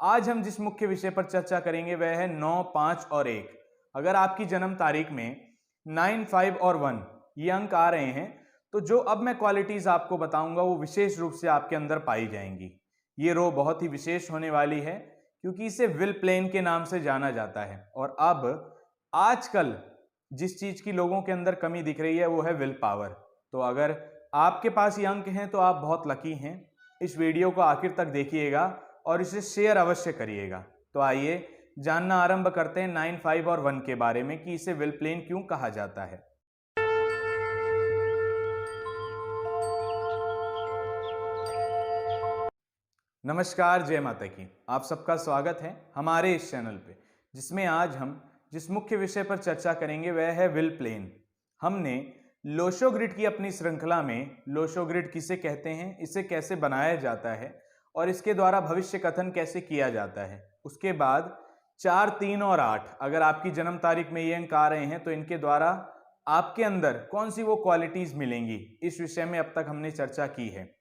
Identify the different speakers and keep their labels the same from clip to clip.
Speaker 1: आज हम जिस मुख्य विषय पर चर्चा करेंगे वह है 9, 5 और 1। अगर आपकी जन्म तारीख में 9, 5 और 1 ये अंक आ रहे हैं तो जो अब मैं क्वालिटीज आपको बताऊंगा वो विशेष रूप से आपके अंदर पाई जाएंगी। ये रो बहुत ही विशेष होने वाली है क्योंकि इसे विल प्लेन के नाम से जाना जाता है। और अब आजकल जिस चीज की लोगों के अंदर कमी दिख रही है वो है विल पावर। तो अगर आपके पास ये अंक हैं तो आप बहुत लकी हैं। इस वीडियो को आखिर तक देखिएगा और इसे शेयर अवश्य करिएगा। तो आइए जानना आरंभ करते हैं 9, 5 और 1 के बारे में कि इसे विल प्लेन क्यों कहा जाता है। नमस्कार, जय माता की। आप सबका स्वागत है हमारे इस चैनल पे, जिसमें आज हम जिस मुख्य विषय पर चर्चा करेंगे वह है विल प्लेन। हमने लोशो ग्रिड की अपनी श्रृंखला में लोशो ग्रिड किसे कहते हैं, इसे कैसे बनाया जाता है और इसके द्वारा भविष्य कथन कैसे किया जाता है, उसके बाद 4, 3 और 8 अगर आपकी जन्म तारीख में ये अंक आ रहे हैं तो इनके द्वारा आपके अंदर कौन सी वो क्वालिटीज मिलेंगी, इस विषय में अब तक हमने चर्चा की है।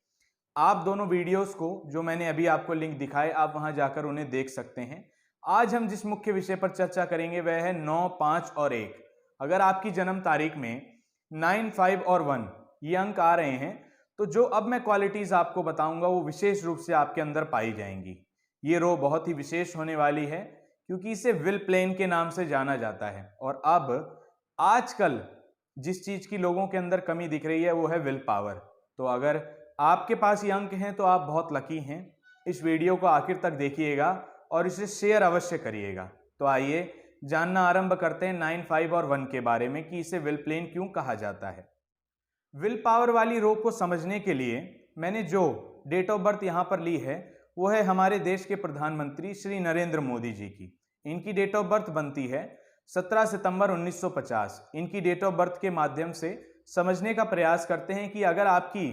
Speaker 1: आप दोनों वीडियोस को जो मैंने अभी आपको लिंक दिखाए आप वहां जाकर उन्हें देख सकते हैं। आज हम जिस मुख्य विषय पर चर्चा करेंगे वह है 9, 5 और 1। अगर आपकी जन्म तारीख में 9, 5 और 1 ये अंक आ रहे हैं तो जो अब मैं क्वालिटीज आपको बताऊंगा वो विशेष रूप से आपके अंदर पाई जाएंगी। ये रो बहुत ही विशेष होने वाली है क्योंकि इसे विल प्लेन के नाम से जाना जाता है। और अब आजकल जिस चीज की लोगों के अंदर कमी दिख रही है वो है विल पावर। तो अगर आपके पास ये अंक हैं तो आप बहुत लकी हैं। इस वीडियो को आखिर तक देखिएगा और इसे शेयर अवश्य करिएगा। तो आइए जानना आरंभ करते हैं 9, 5 और 1 के बारे में कि इसे विल प्लेन क्यों कहा जाता है। विल पावर वाली रो को समझने के लिए मैंने जो डेट ऑफ बर्थ यहाँ पर ली है वो है हमारे देश के प्रधानमंत्री श्री नरेंद्र मोदी जी की। इनकी डेट ऑफ बर्थ बनती है 17 सितंबर 1950। इनकी डेट ऑफ बर्थ के माध्यम से समझने का प्रयास करते हैं कि अगर आपकी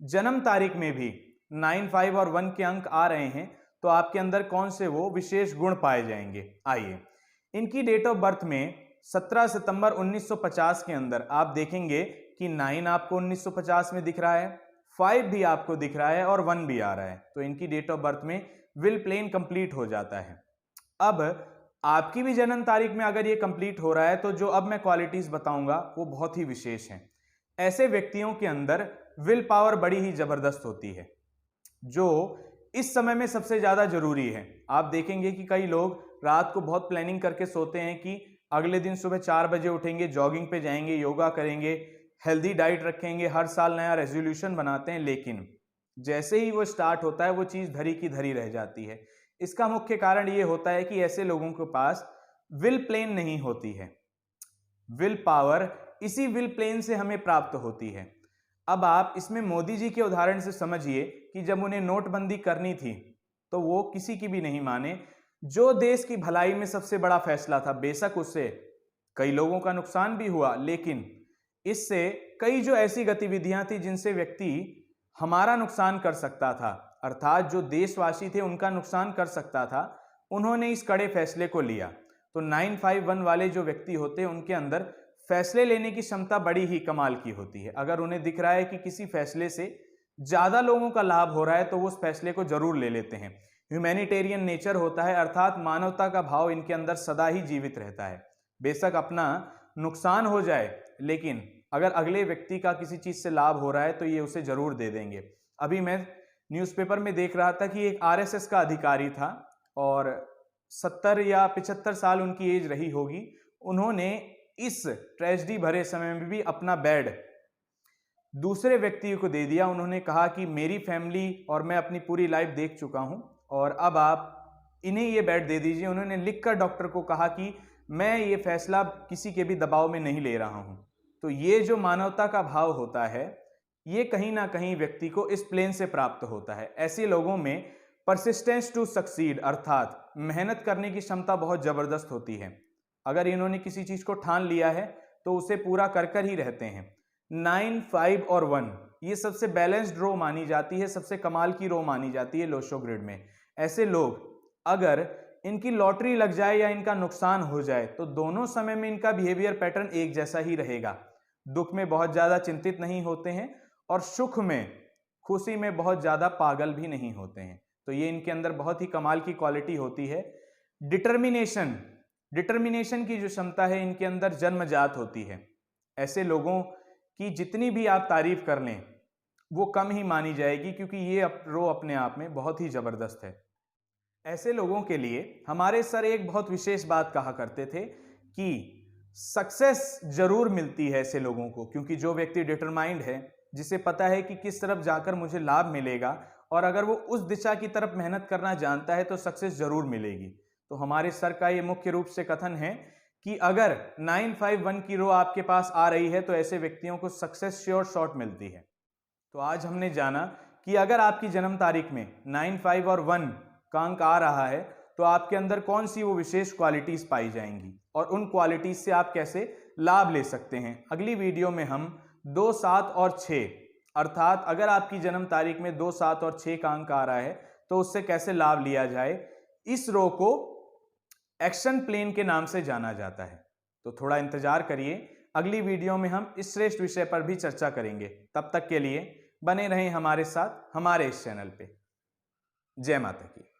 Speaker 1: जन्म तारीख में भी 9, 5 और 1 के अंक आ रहे हैं तो आपके अंदर कौन से वो विशेष गुण पाए जाएंगे। आइए, इनकी डेट ऑफ बर्थ में 17 सितंबर 1950 के अंदर आप देखेंगे कि 9 आपको 1950 में दिख रहा है, 5 भी आपको दिख रहा है और 1 भी आ रहा है। तो इनकी डेट ऑफ बर्थ में विल प्लेन कंप्लीट हो जाता है। अब आपकी भी जन्म तारीख में अगर ये कंप्लीट हो रहा है तो जो अब मैं क्वालिटीज बताऊंगा वो बहुत ही विशेष हैं। ऐसे व्यक्तियों के अंदर विल पावर बड़ी ही जबरदस्त होती है जो इस समय में सबसे ज्यादा जरूरी है। आप देखेंगे कि कई लोग रात को बहुत प्लानिंग करके सोते हैं कि अगले दिन सुबह 4 बजे उठेंगे, जॉगिंग पे जाएंगे, योगा करेंगे, हेल्दी डाइट रखेंगे, हर साल नया रेजोल्यूशन बनाते हैं, लेकिन जैसे ही वो स्टार्ट होता है वो चीज धरी की धरी रह जाती है। इसका मुख्य कारण ये होता है कि ऐसे लोगों के पास विल प्लेन नहीं होती है। विल पावर इसी विल प्लेन से हमें प्राप्त होती है। अब आप इसमें मोदी जी के उदाहरण से समझिए कि जब उन्हें नोटबंदी करनी थी तो वो किसी की भी नहीं माने। जो देश की भलाई में सबसे बड़ा फैसला था, बेशक उससे कई लोगों का नुकसान भी हुआ, लेकिन इससे कई जो ऐसी गतिविधियां थी जिनसे व्यक्ति हमारा नुकसान कर सकता था, अर्थात जो देशवासी थे उनका नुकसान कर सकता था, उन्होंने इस कड़े फैसले को लिया। तो 9, 5, 1 वाले जो व्यक्ति होते हैं उनके अंदर फैसले लेने की क्षमता बड़ी ही कमाल की होती है। अगर उन्हें दिख रहा है कि किसी फैसले से ज्यादा लोगों का लाभ हो रहा है तो वो उस फैसले को जरूर ले लेते हैं। ह्यूमैनिटेरियन नेचर होता है, अर्थात मानवता का भाव इनके अंदर सदा ही जीवित रहता है। बेशक अपना नुकसान हो जाए, लेकिन अगर अगले व्यक्ति का किसी चीज से लाभ हो रहा है तो ये उसे जरूर दे देंगे। अभी मैं न्यूज़पेपर में देख रहा था कि एक आरएसएस का अधिकारी था और 70 या 75 साल उनकी एज रही होगी। उन्होंने इस ट्रेजेडी भरे समय में भी अपना बेड दूसरे व्यक्ति को दे दिया। उन्होंने कहा कि मेरी फैमिली और मैं अपनी पूरी लाइफ देख चुका हूं और अब आप इन्हें ये बेड दे दीजिए। उन्होंने लिखकर डॉक्टर को कहा कि मैं ये फैसला किसी के भी दबाव में नहीं ले रहा हूं। तो ये जो मानवता का भाव होता है ये कहीं ना कहीं व्यक्ति को इस प्लेन से प्राप्त होता है। ऐसे लोगों में परसिस्टेंस टू सक्सीड, अर्थात मेहनत करने की क्षमता बहुत जबरदस्त होती है। अगर इन्होंने किसी चीज को ठान लिया है तो उसे पूरा कर कर ही रहते हैं। 9, 5 और 1 ये सबसे बैलेंस्ड रो मानी जाती है, सबसे कमाल की रो मानी जाती है लोशो ग्रिड में। ऐसे लोग अगर इनकी लॉटरी लग जाए या इनका नुकसान हो जाए तो दोनों समय में इनका बिहेवियर पैटर्न एक जैसा ही रहेगा। दुख में बहुत ज्यादा चिंतित नहीं होते हैं और सुख में, खुशी में बहुत ज्यादा पागल भी नहीं होते हैं। तो ये इनके अंदर बहुत ही कमाल की क्वालिटी होती है। डिटर्मिनेशन, डिटर्मिनेशन की जो क्षमता है इनके अंदर जन्मजात होती है। ऐसे लोगों की जितनी भी आप तारीफ कर लें वो कम ही मानी जाएगी, क्योंकि ये रो अपने आप में बहुत ही जबरदस्त है। ऐसे लोगों के लिए हमारे सर एक बहुत विशेष बात कहा करते थे कि सक्सेस जरूर मिलती है ऐसे लोगों को, क्योंकि जो व्यक्ति डिटरमाइंड है, जिसे पता है कि किस तरफ जाकर मुझे लाभ मिलेगा और अगर वो उस दिशा की तरफ मेहनत करना जानता है तो सक्सेस जरूर मिलेगी। तो हमारे सर का ये मुख्य रूप से कथन है कि अगर 951 की रो आपके पास आ रही है तो ऐसे व्यक्तियों को सक्सेस श्योर शॉट मिलती है। तो आज हमने जाना कि अगर आपकी जन्म तारीख में 9, 5 और 1 का अंक आ रहा है तो आपके अंदर कौन सी वो विशेष क्वालिटीज पाई जाएंगी और उन क्वालिटीज से आप कैसे लाभ ले सकते हैं। अगली वीडियो में हम 2, 7 और 6, अर्थात अगर आपकी जन्म तारीख में 2, 7 और 6 का अंक आ रहा है तो उससे कैसे लाभ लिया जाए, इस रो को एक्शन प्लेन के नाम से जाना जाता है। तो थोड़ा इंतजार करिए, अगली वीडियो में हम इस श्रेष्ठ विषय पर भी चर्चा करेंगे। तब तक के लिए बने रहें हमारे साथ, हमारे इस चैनल पे। जय माता की।